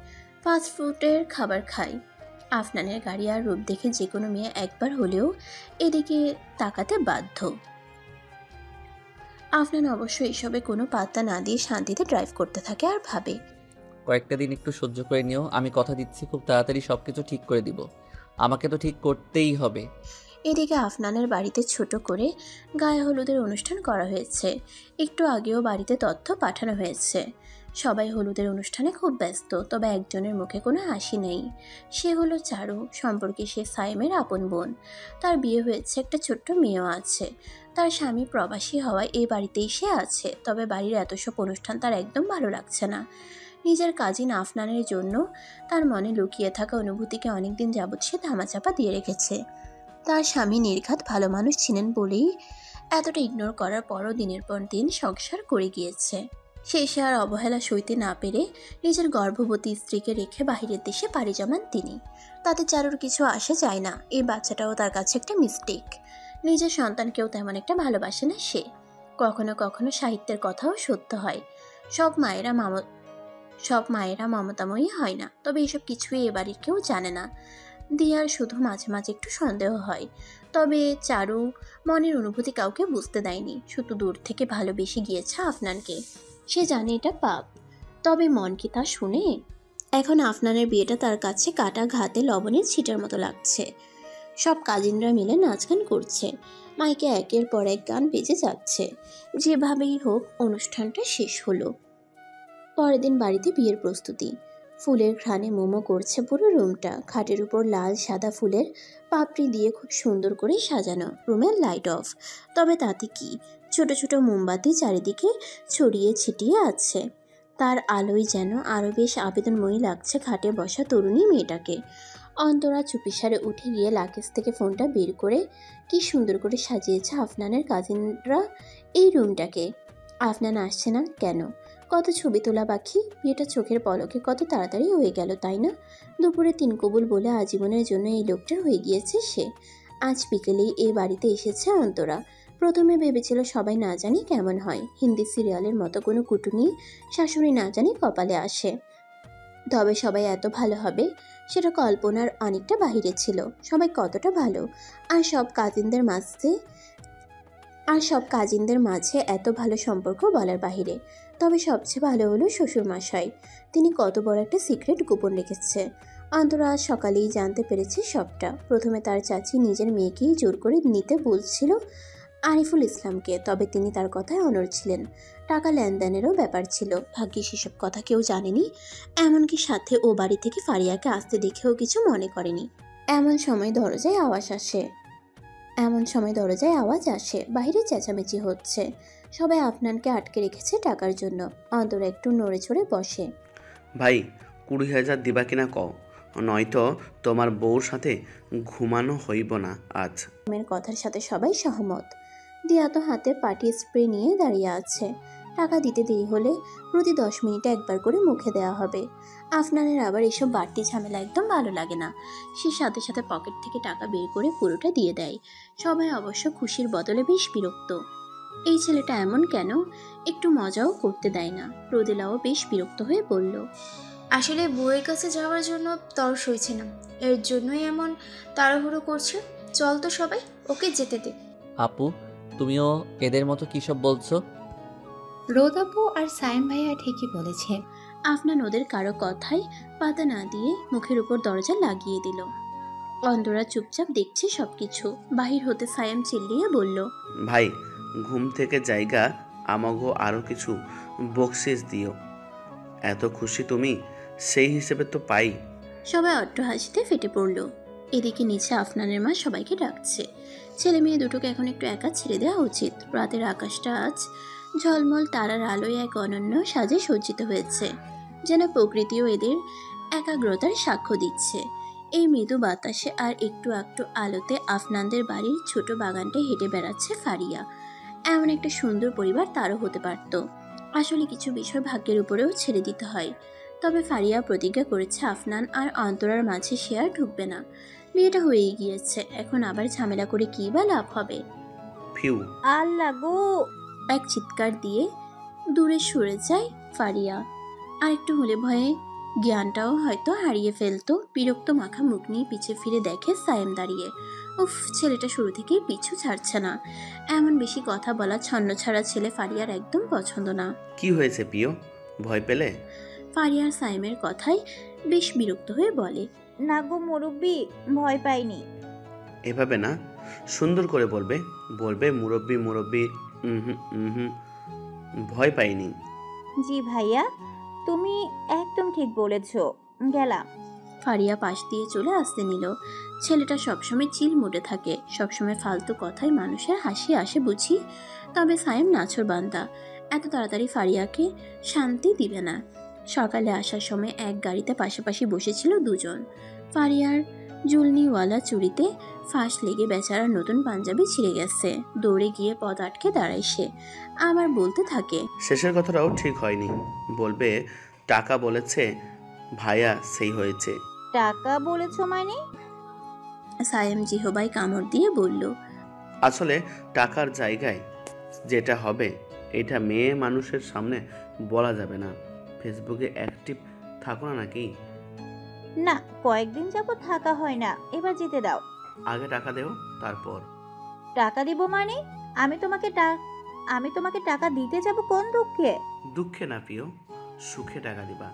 ফাস্টফুডের খাবার খায়। আফনানের গাড়ি আর রূপ দেখে যে কোনো মেয়ে একবার হলেও এদিকে তাকাতে বাধ্য। আফনান অবশ্য এসবে কোনো পাত্তা না দিয়ে শান্তিতে ড্রাইভ করতে থাকে আর ভাবে, কয়েকটা দিন একটু সহ্য করে নিও, আমি কথা দিচ্ছি খুব তাড়াতাড়ি সব কিছু ঠিক করে দিব। আমাকে তো ঠিক করতেই হবে। এদিকে আফনানের বাড়িতে ছোট করে গায়ে হলুদের অনুষ্ঠান করা হয়েছে। একটু আগেও বাড়িতে তথ্য পাঠানো হয়েছে। সবাই হলুদের অনুষ্ঠানে খুব ব্যস্ত, তবে একজনের মুখে কোনো হাসি নেই। সে হলো চারু, সম্পর্কে সে সাইমের আপন বোন। তার বিয়ে হয়েছে, একটা ছোট্ট মেয়েও আছে। তার স্বামী প্রবাসী হওয়ায় এই বাড়িতেই সে আছে। তবে বাড়ির এত সব অনুষ্ঠান তার একদম ভালো লাগছে না। নিজের কাজিন আফনানের জন্য তার মনে লুকিয়ে থাকা অনুভূতিকে অনেকদিন যাবৎ সে ধামাচাপা দিয়ে রেখেছে। তার স্বামী নির্ঘাত ভালো মানুষ ছিলেন বলেই এতটা ইগনোর করার পরও দিনের পর দিন সংসার করে গিয়েছে। শেষে আর অবহেলা সইতে না পেরে নিজের গর্ভবতী স্ত্রীকে রেখে বাহিরের দেশে পাড়ি জমান তিনি। তাতে চারুর কিছু আসে যায় না। এই বাচ্চাটাও তার কাছে একটা মিস্টেক। নিজের সন্তানকেও তেমন একটা ভালোবাসে না সে। কখনো কখনো সাহিত্যের কথাও সত্য হয়। সব মায়েরা মমতাময়ী হয় না। তবে এসব কিছুই এ বাড়ির কেউ জানে না। দিয়ার শুধু মাঝে মাঝে একটু সন্দেহ হয়। তবে চারু মনের অনুভূতি কাউকে বুঝতে দেয়নি। শুধু দূর থেকে ভালোবেসে গিয়েছে আফনানকে। সে জানে এটা পাপ, তবে মন কি তা শুনে? এখন আফনানের বিয়েটা তার কাছে কাটা ঘাতে লবণের ছিটার মতো লাগছে। সব কাজিনরা মিলে নাচ গান করছে। মাইকে একের পর এক গান বেজে যাচ্ছে। যেভাবেই হোক অনুষ্ঠানটা শেষ হলো। পরের দিন বাড়িতে বিয়ের প্রস্তুতি। ফুলের ঘ্রাণে মোমো করছে পুরো রুমটা। খাটের উপর লাল সাদা ফুলের পাপড়ি দিয়ে খুব সুন্দর করে সাজানো। রুমের লাইট অফ, তবে তাতে কি, ছোট ছোট মোমবাতি চারিদিকে ছড়িয়ে ছিটিয়ে আছে। তার আলোয় যেন আরও বেশ আবেদনময়ী লাগছে খাটে বসা তরুণী মেয়েটাকে। অন্তরা চুপিসারে উঠে গিয়ে লাকেজ থেকে ফোনটা বের করে কি সুন্দর করে সাজিয়েছে আফনানের কাজিনরা এই রুমটাকে। আফনান আসছে না কেন? কত ছবি তোলা বাকি। বিয়েটা চোখের পলকে কত তাড়াতাড়ি হয়ে গেল, তাই না? দুপুরে 3 কবুল বলে আজীবনের জন্য এই লোকটার হয়ে গিয়েছে সে। আজ বিকেলেই এই বাড়িতে এসেছে অন্তরা। প্রথমে ভেবেছিল সবাই না জানি কেমন হয়, হিন্দি সিরিয়ালের মতো কোনো কুটুনি শাশুড়ি না জানি কপালে আসে। তবে সবাই এত ভালো হবে সেটা কল্পনার অনেকটা বাহিরে ছিল। সবাই কতটা ভালো, আর সব কাজিনদের মাঝে এত ভালো সম্পর্ক বলার বাহিরে। তবে সবচেয়ে ভালো হলো শ্বশুরমশাই। তিনি কত বড় একটা সিক্রেট গোপন রেখেছে। অন্তরা আজ সকালেই জানতে পেরেছে সবটা। প্রথমে তার চাচি নিজের মেয়েকেই জোর করে নিতে বলছিল আরিফুল ইসলামকে, তবে তিনি তার কথায় অনড় ছিলেন। টাকা লেনদেনেরও ব্যাপার ছিল। ভাগ্যে সেসব কথা কেউ জানেনি। এমনকি সাথে ও বাড়ি থেকে ফারিয়াকে আসতে দেখেও কিছু মনে করেনি। এমন সময় দরজায় আওয়াজ আসে। বাইরে চেঁচামেচি হচ্ছে। সবাই আফনানকে আটকে রেখেছে টাকার জন্য। অন্তরা একটু নড়ে চড়ে বসে। ভাই 20,000 দিবা কিনা কও, নয়তো তোমার বউর সাথে ঘুমানো হইব না আজ। মেয়ের কথার সাথে সবাই সহমত। দিয়া তো হাতে পার্টি স্প্রে নিয়ে দাঁড়িয়ে আছে। টাকা দিতে দেরি হলে প্রতি 10 মিনিটে একবার করে মুখে দেওয়া হবে। আফনানের আবার এসব বাড়তি ঝামেলা একদম ভালো লাগে না। সে সাথে সাথে পকেট থেকে টাকা বের করে পুরোটা দিয়ে দেয়। সবাই অবশ্য খুশির বদলে বেশ বিরক্ত। এই ছেলেটা এমন কেন? একটু মজাও করতে দেয় না। রোদেলাও বেশ বিরক্ত হয়ে বলল, আসলে বউয়ের কাছে যাওয়ার জন্য তর সইছে না, এর জন্যই এমন তাড়াহুড়ো করছে। চল তো সবাই, ওকে যেতে দে। আপু, তুমিও এদের মতো কী সব বলছো? রোদ আপু আর সাইম ভাইয়া ঠিকই বলেছে। আফনান ওদের কারো কথায় পাতা না দিয়ে মুখের উপর দরজা লাগিয়ে দিল। অন্তরা চুপচাপ দেখছে সবকিছু। বাহির হতে সায়াম চিল্লিয়ে বলল, ভাই ঘুম থেকে জায়গা আমাগো আরও কিছু বকশিস দিও। এত খুশি তুমি, সেই হিসেবে তো পাই। সবাই অট্ট হাসিতে ফেটে পড়ল। এদিকে নিচে আফনানের মা সবাইকে ডাকছে। ছেলে মেয়ে দুটোকে এখন একটু একা ছেড়ে দেওয়া উচিত। রাতের আকাশটা আজ ঝলমল তারার আলোয় এক অনন্য সাজে সজ্জিত হয়েছে, যেন প্রকৃতিও এদের একাগ্রতার সাক্ষ্য দিচ্ছে। এই মৃদু বাতাসে আর একটু একটু আলোতে আফনানদের বাড়ির ছোট বাগানটায় হেঁটে বেড়াচ্ছে ফারিয়া। এমন একটা সুন্দর পরিবার তারও হতে পারত। আসলে কিছু বিষয় ভাগ্যের উপরেও ছেড়ে দিতে হয়। তবে ফারিয়া প্রতিজ্ঞা করেছে আফনান আর অন্তরার মাঝে সে আর ঢুকবে না। বিয়েটা হয়েই গিয়েছে, এখন আবার ঝামেলা করে কী বা লাভ হবে। ফিউ। আল্লাহ গো! এক চিৎকার দিয়ে দূরে সরে যায় ফারিয়া। আর একটু হলে ভয়ে জ্ঞানটাও হয়তো হারিয়ে ফেলতো। বিরক্ত মাখা মুখ নিয়ে পিছে ফিরে দেখে সায়েম দাঁড়িয়ে। উফ, ছেলেটা শুরু থেকেই পিছু ছাড়ছে না। এমন বেশি কথা বলা ছন্নছাড়া ছেলে ফারিয়ার একদম পছন্দ না। কি হয়েছে পিও, ভয় পেলে? ফারিয়ার সায়েমের কথায় বেশ বিরক্ত হয়ে বলে, না গো মুরব্বি, ভয় পাইনি। এভাবে না, সুন্দর করে বলবে। বলবে মুরব্বি মুরব্বি। ভয় পাইনি। জি ভাইয়া, তুমি একদম ঠিক বলেছ। গেলাম। ফারিয়া পাশ দিয়ে চলে আসতে নিল। ছেলেটা সবসময় চিল মুডে থাকে, সবসময় ফালতু কথায় মানুষের হাসি আসে বুঝি। তবে সায়েম নাছর বান্দা, এত তাড়াতাড়ি ফারিয়াকে শান্তি দিবে না। সকালে আসার সময় এক গাড়িতে পাশাপাশি বসেছিল দুজন। ফারিয়ার জুলনিওয়ালা চুড়িতে ফাঁস লেগে বেচারার নতুন পাঞ্জাবি ছিঁড়ে গেছে। দৌড়ে গিয়ে পথ আটকে দাঁড়ায় সে। আবার বলতে থাকে, শেষের কথাটাও ঠিক হয়নি। বলবে টাকা বলেছে ভাইয়া, সেই হয়েছে। টাকা বলেছ মানে? সায়েম জিহবাই কামড় দিয়ে বলল, আসলে টাকার জায়গায় যেটা হবে এটা মেয়ে মানুষের সামনে বলা যাবে না। ফেসবুকে অ্যাক্টিভ থাকো না নাকি? না, কয়েকদিন যাবত থাকা হয় না। এবার যেতে দাও। আগে টাকা দেও, তারপর। টাকা দিব মানে? আমি তোমাকে টাকা দিতে যাব কোন দুঃখে? দুঃখে না প্রিয়, সুখে টাকা দিবা।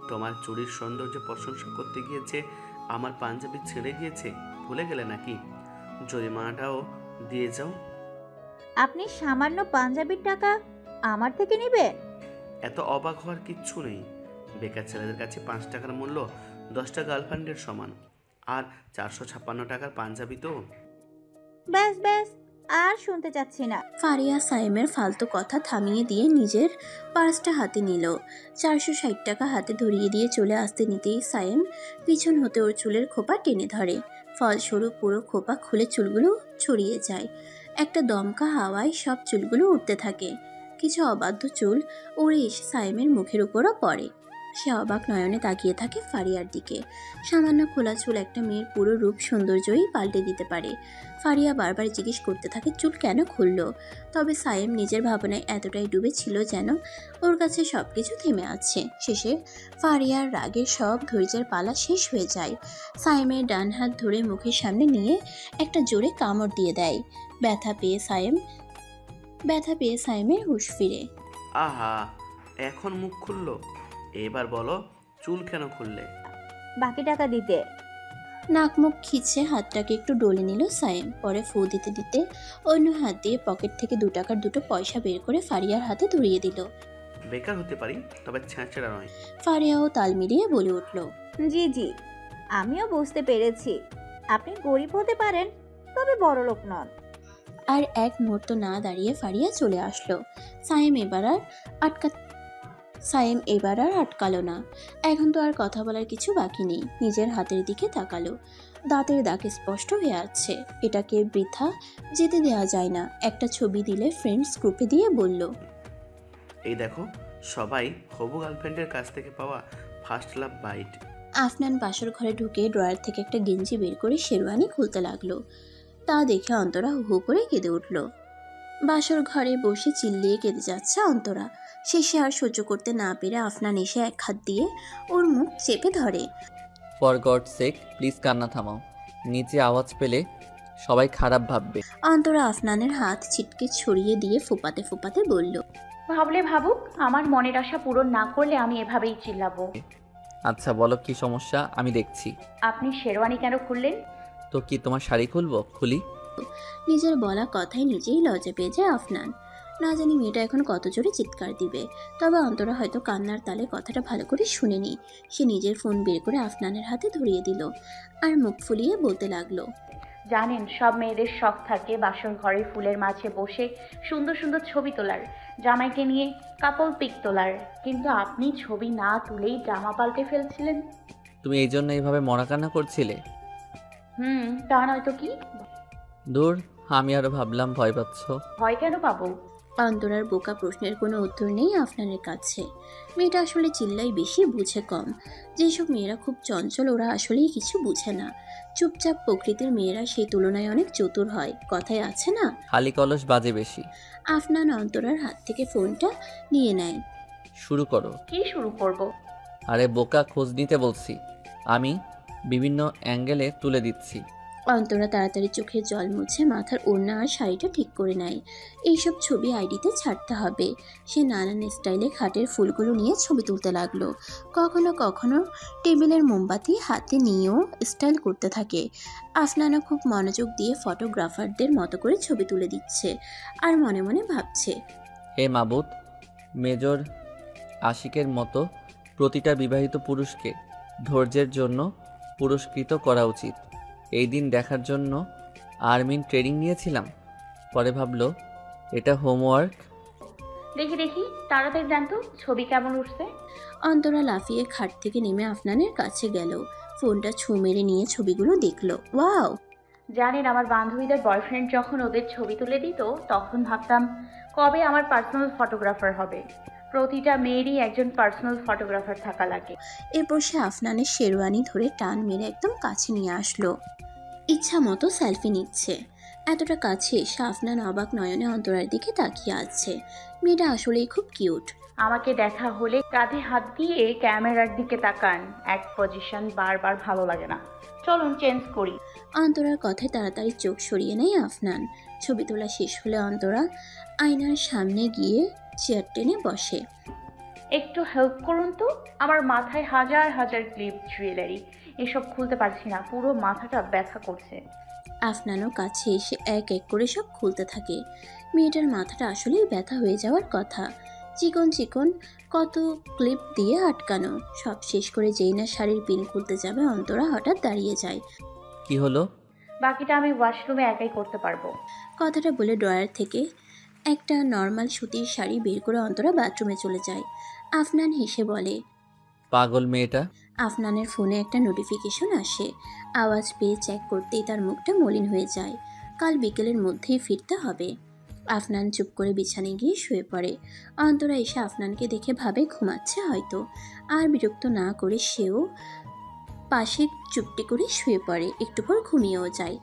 তোমার চুরির সৌন্দর্য প্রশংসা করতে গিয়েছে, আমার পাঞ্জাবি ছেড়ে গিয়েছে, ভুলে গেলে নাকি? জরিমানাটাও দিয়ে যাও। আপনি সামান্য পাঞ্জাবির টাকা আমার থেকে নেবেন? এত অবাক হওয়ার কিচ্ছু নেই। বেকার ছেলেদের কাছে 5 টাকার মূল্য 10টা গার্লফ্রেন্ডের সমান। আর 456 টাকার পাঞ্জাবি তো। ব্যাস ব্যাস, আর শুনতে চাচ্ছি না। ফারিয়া সায়েমের ফালতু কথা থামিয়ে দিয়ে নিজের পার্সটা হাতে নিল। 460 টাকা হাতে ধরিয়ে দিয়ে চলে আসতে নিতেই সায়েম পিছন হতে ওর চুলের খোপা টেনে ধরে। ফলস্বরূপ পুরো খোপা খুলে চুলগুলো ছড়িয়ে যায়। একটা দমকা হাওয়ায় সব চুলগুলো উঠতে থাকে। কিছু অবাধ্য চুল উড়ে এসে সায়েমের মুখের উপরও পড়ে। সে অবাক নয়নে তাকিয়ে থাকে ফারিয়ার দিকে। সামান্য খোলা চুল একটা মেয়ের পুরো রূপ সৌন্দর্যই পাল্টে দিতে পারে। ফারিয়া বারবার জিজ্ঞেস করতে থাকে চুল কেন খুলল। তবে সায়েম নিজের ভাবনায় এতটাই ডুবে ছিল যেন ওর কাছে সব কিছু থেমে আছে। শেষে ফারিয়ার রাগের সব ধৈর্যের পালা শেষ হয়ে যায়। সায়েমের ডান হাত ধরে মুখের সামনে নিয়ে একটা জোরে কামড় দিয়ে দেয়। ব্যথা পেয়ে সায়েমের হুঁশ ফিরে। আহা, এখন মুখ খুললো। এবার বলো চুল কেন খুললে? বাকি টাকা দিতে। নাক মুখ খিচে হাতটাকে একটু ডলে নিল সায়েম। পরে ফু দিতে দিতে অন্য হাত দিয়ে পকেট থেকে 2 টাকার 2টো পয়সা বের করে ফারিয়ার হাতে ধরিয়ে দিল। বেকার হতে পারি, তবে ছেঁচড়া নয়। ফারিয়াও তাল মিলিয়ে বলে উঠল, জি জি, আমিও বুঝতে পেরেছি। আপনি গরিব হতে পারেন, তবে বড়লোক নন। আর এক মুহূর্ত না দাঁড়িয়ে ফারিয়া চলে আসলো। সায়েম এবার আর আটকালো না। এখন তো আর কথা বলার কিছু বাকি নেই। নিজের হাতের দিকে তাকালো। দাঁতের দাগ স্পষ্ট হয়ে আছে। এটাকে বৃথা যেতে দেওয়া যায় না। একটা ছবি দিলে ফ্রেন্ডস গ্রুপে দিয়ে বলল, এই দেখো, সবাই হবু গার্লফ্রেন্ডের কাছ থেকে পাওয়া ফার্স্ট লাভ বাইট। আফনান বাসর ঘরে ঢুকে ড্রয়ার থেকে একটা গেঞ্জি বের করে শেরওয়ানি খুলতে লাগলো। তা দেখে অন্তরা হু হু করে কেঁদে উঠল। বাসর ঘরে বসে চিল্লিয়ে কেঁদে যাচ্ছে অন্তরা। শেষে আর সহ্য করতে না পেরে আফনান এসে এক হাত দিয়ে ওর মুখ চেপে ধরে। ফর গড সেক প্লিজ কান্না থামাও, নিচে আওয়াজ পেলে সবাই খারাপ ভাববে। অন্তরা আফনানের হাত ছিটকে ছড়িয়ে দিয়ে ফোপাতে ফোপাতে বলল, ভাবলে ভাবুক, আমার মনের আশা পূরণ না করলে আমি এভাবেই চিল্লাবো। আচ্ছা বলো কি সমস্যা, আমি দেখছি। আপনি শেরওয়ানি কেন খুললেন? তো কি তোমার শাড়ি খুলবো? খুলি। নিজের বলা কথায় নিজেই লজ্জা পেয়ে যায় আফনান। না জানি মেয়েটা এখন কত জোরে চিৎকার দিবে। তবে অন্তরা হয়তো কান্নার তালে কথাটা ভালো করে শুনেনি। সে নিজের ফোন বের করে আফনানের হাতে ধরিয়ে দিল আর মুখ ফুলিয়ে বলতে লাগলো, জানেন সব মেয়েদের শখ থাকে বাসর ঘরে ফুলের মাঝে বসে সুন্দর সুন্দর ছবি তোলার, জামাইকে নিয়ে কাপল পিক তোলার, কিন্তু আপনি ছবি না তুলেই জামা পাল্টে ফেলছিলেন। তুমি এই জন্য এইভাবে মরা কান্না করছিলে? তা নয়তো কি। দূর, আমি আরো ভাবলাম ভয় পাচ্ছ। ভয় কেন পাবো? অন্তরার বোকা প্রশ্নের কোনো উত্তর নেই আফনানের কাছে। মেয়েটা আসলে চিল্লাই বেশি, বুঝে কম। যেসব মেয়েরা খুব চঞ্চল ওরা আসলেই কিছু বুঝে না। চুপচাপ প্রকৃতির মেয়েরা সেই তুলনায় অনেক চতুর হয়, কথায় আছে না, খালি কলস বাজে বেশি। আফনান অন্তরার হাত থেকে ফোনটা নিয়ে নেয়। শুরু করো। কি শুরু করব? আরে বোকা, খোঁজ নিতে বলছি, আমি বিভিন্ন অ্যাঙ্গেলে তুলে দিচ্ছি। অন্তরা তাড়াতাড়ি চোখের জল মুছে মাথার ওড়না আর শাড়িটা ঠিক করে নেয়। এইসব ছবি আইডিতে ছাড়তে হবে। সে নানান স্টাইলে খাটের ফুলগুলো নিয়ে ছবি তুলতে লাগলো। কখনো কখনো টেবিলের মোমবাতি হাতে নিয়েও স্টাইল করতে থাকে। আফনানও খুব মনোযোগ দিয়ে ফটোগ্রাফারদের মতো করে ছবি তুলে দিচ্ছে আর মনে মনে ভাবছে, হে মাবুদ, মেজর আশিকের মতো প্রতিটা বিবাহিত পুরুষকে ধৈর্যের জন্য পুরস্কৃত করা উচিত। এই দিন দেখার জন্য আর্মিন ট্রেনিং নিয়েছিলাম, পরে ভাবলো এটা হোমওয়ার্ক। দেখি দেখি তাড়াতাড়ি জানতো ছবি কেমন উঠছে। অন্তরা লাফিয়ে খাট থেকে নেমে আফনানের কাছে গেল। ফোনটা ছু মেরে নিয়ে ছবিগুলো দেখলো। ওয়াও! জানেন আমার বান্ধবীদের বয়ফ্রেন্ড যখন ওদের ছবি তুলে দিত তখন ভাবতাম কবে আমার পার্সোনাল ফটোগ্রাফার হবে। প্রতিটা মেয়েরই একজন পার্সোনাল ফটোগ্রাফার থাকা লাগে। এরপর সে আফনানের শেরওয়ানি ধরে টান মেরে একদম কাছে নিয়ে আসলো। ইচ্ছা মতো সেলফি নিচ্ছে। এতটা কাছে এসে আফনান অবাক নয়নে অন্তরার দিকে তাকিয়ে আছে। মেয়েটা আসলেই খুব কিউট। আমাকে দেখা হলে কাঁধে হাত দিয়ে ক্যামেরার দিকে তাকান, এক পজিশন বারবার ভালো লাগে না, চলুন চেঞ্জ করি। অন্তরার কথায় তাড়াতাড়ি চোখ সরিয়ে নেয় আফনান। ছবি তোলা শেষ হলে অন্তরা আয়নার সামনে গিয়ে চেয়ার টেনে বসে। একটু হেল্প করুন তো, আমার মাথায় হাজার হাজার ক্লিপ, জুয়েলারি, এসব খুলতে পারছি না, পুরো মাথাটা ব্যথা করছে। আফনানও কাছে এসে এক এক করে সব খুলতে থাকে। মেয়েটার মাথাটা আসলেই ব্যথা হয়ে যাওয়ার কথা। চিকন চিকন কত ক্লিপ দিয়ে আটকানো। সব শেষ করে যেই না শাড়ির পিন খুলতে যাবে অন্তরা হঠাৎ দাঁড়িয়ে যায়। কি হলো? বাকিটা আমি ওয়াশরুমে একাই করতে পারবো। কথাটা বলে ড্রয়ার থেকে একটা নর্মাল সুতির শাড়ি বের করে অন্তরা বাথরুমে চলে যায়। আফনান হেসে বলে, পাগল মেয়েটা। আফনানের ফোনে একটা নোটিফিকেশন আসে। আওয়াজ পেয়ে চেক করতেই তার মুখটা মলিন হয়ে যায়। কাল বিকেলের মধ্যেই ফিরতে হবে। আফনান চুপ করে বিছানায় গিয়ে শুয়ে পড়ে। অন্তরা এসে আফনানকে দেখে ভাবে ঘুমাচ্ছে হয়তো। আর বিরক্ত না করে সেও পাশে চুপটি করে শুয়ে পড়ে। একটু পর ঘুমিয়েও যায়।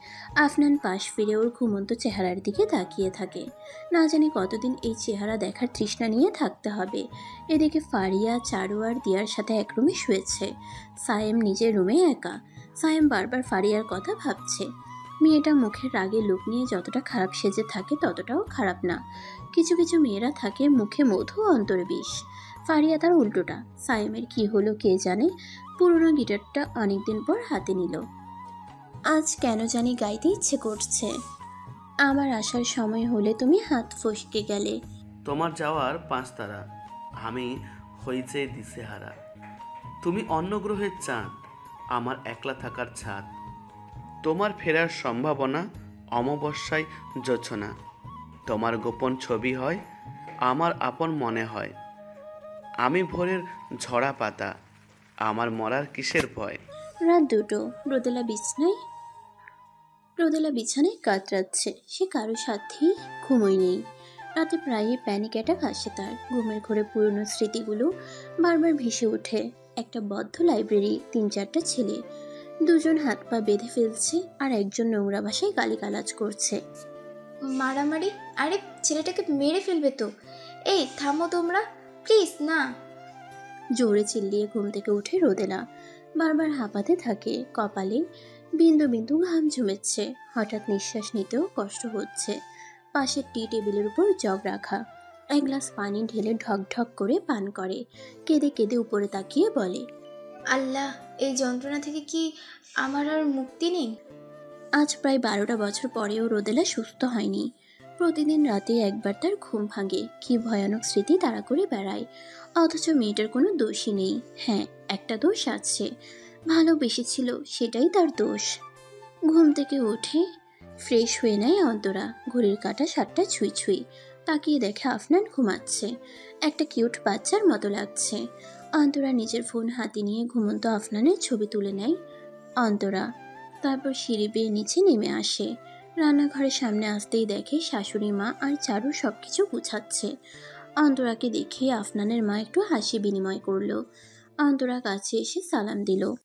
আফনান পাশ ফিরে ওর ঘুমন্ত চেহারার দিকে তাকিয়ে থাকে। না জানি কতদিন এই চেহারা দেখার তৃষ্ণা নিয়ে থাকতে হবে। এদিকে ফারিয়া, চারু আর দিয়ার সাথে এক রুমে শুয়েছে। সায়েম নিজের রুমে একা। সায়েম বারবার ফারিয়ার কথা ভাবছে। মেয়েটা মুখের রাগে লুক নিয়ে যতটা খারাপ সেজে থাকে ততটাও খারাপ না। কিছু কিছু মেয়েরা থাকে মুখে মধু অন্তরে বিষ। ফারিয়া তার উল্টোটা। সায়েমের কি হলো কে জানে। পুরনো গিটারটা অনেকদিন পর হাতে নিল। আজ কেন জানি গাইতে ইচ্ছে করছে। আমার আসার সময় হলে তুমি হাত ফসকে গেলে। তোমার যাওয়ার 5 তারা, আমি হইছে দিশেহারা। তুমি অন্য গ্রহের চাঁদ, আমার একলা থাকার ছাদ। তোমার ফেরার সম্ভাবনা অমাবস্যায় জোছনা। তোমার গোপন ছবি হয় আমার আপন মনে হয়। আমি ভোরের ঝরা পাতা, আমার মরার কিসের ভয়। রাত 2টো। রোদেলা বিছানায় কাতরাচ্ছে। সে কারো সাথেই ঘুমোয় নেই। রাতে প্রায়ই প্যানিক অ্যাটাক আসে তার। ঘুমের ঘরে পুরনো স্মৃতিগুলো বারবার ভেসে ওঠে। একটা বদ্ধ লাইব্রেরি, 3-4টা ছেলে, দুজন হাত পা বেঁধে ফেলছে আর একজন নোংরা ভাষায় গালিগালাজ করছে। মারামারি? আরে ছেলেটাকে মেরে ফেলবে তো। এই থামো তোমরা, প্লিজ না। জোরে চিল্লিয়ে ঘুম থেকে উঠে রোদেলা। বারবার হাঁপাতে থাকে। কপালে বিন্দু বিন্দু ঘাম জমেছে। হঠাৎ নিঃশ্বাস নিতেও কষ্ট হচ্ছে। পাশের টি টেবিলের উপর জগ রাখা। এক গ্লাস পানি ঢেলে ঢক ঢক করে পান করে। কেঁদে কেঁদে উপরে তাকিয়ে বলে, আল্লাহ, এই যন্ত্রণা থেকে কি আমার আর মুক্তি নেই? আজ প্রায় 12টা বছর পরেও রোদেলা সুস্থ হয়নি। প্রতিদিন রাতে একবার তার ঘুম ভাঙে, কি ভয়ানক স্মৃতি তাড়া করে বেড়ায়। অথচ মেয়েটার কোনো দোষই নেই। হ্যাঁ, একটা দোষ আছে, ভালোবেসেছিল, সেটাই তার দোষ। ঘুম থেকে উঠে ফ্রেশ হয়ে নেয় অন্তরা। ঘড়ির কাঁটা 7টা ছুঁই ছুঁই। তাকিয়ে দেখে আফনান ঘুমাচ্ছে, একটা কিউট বাচ্চার মতো লাগছে। অন্তরা নিজের ফোন হাতে নিয়ে ঘুমন্ত আফনানের ছবি তুলে নেয় অন্তরা। তারপর সিঁড়ি বেয়ে নিচে নেমে আসে। রান্নাঘরের সামনে আসতেই দেখে শাশুড়ি মা আর চারু সবকিছু গুছাচ্ছে। অন্তরাকে দেখে আফনানের মা একটু হাসি বিনিময় করলো। অন্তরা কাছে এসে সালাম দিল।